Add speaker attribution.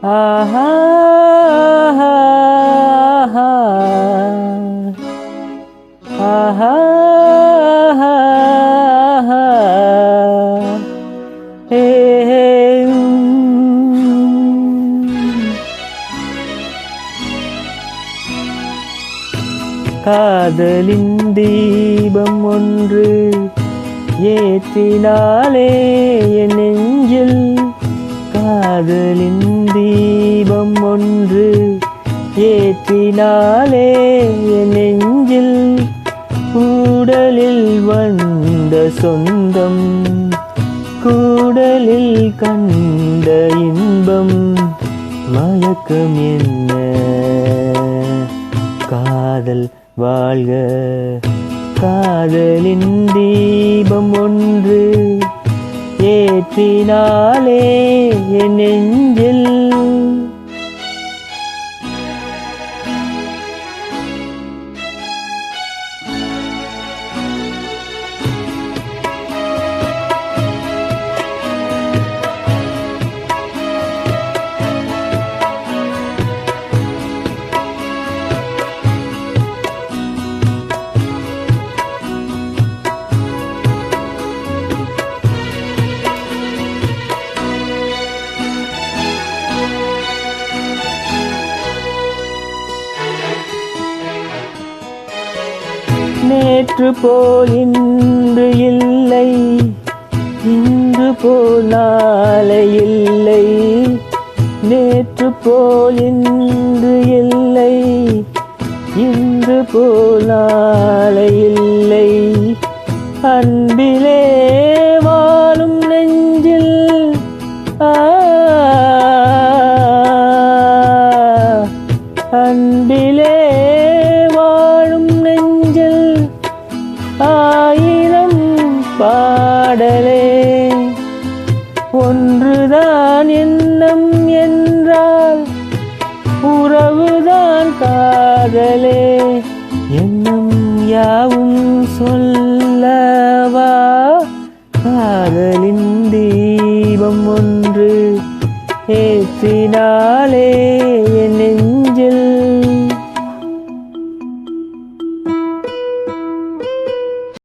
Speaker 1: ஆஹா ஆஹா காதலின் தீபம் ஒன்று ஏற்றினாலே என் நெஞ்சில் காதலின் தீபம் ஒன்று ஏற்றினாலே என் நெஞ்சில் கூடலில் வந்த சொந்தம் கூடலில் கண்ட இன்பம் மயக்கம் என்ன காதல் வாழ்க காதலின் தீபம் ஒன்று ஏற்றினாலே என் நெஞ்சில் நேற்று போல் இன்று இல்லை இன்று போல் நாளை இல்லை நேற்று போல் இன்று இல்லை இன்று போல் நாளை இல்லை அன்பிலே வாழும் நெஞ்சில் அன்பிலே வாழும் நெஞ்சில் ஆயிரம் பாடலே ஒன்றுதான் எண்ணம் என்றால் உறவுதான் காதலே எண்ணம் யாவும் சொல்லவா காதலின் தீபம் ஒன்று ஏற்றினாலே என்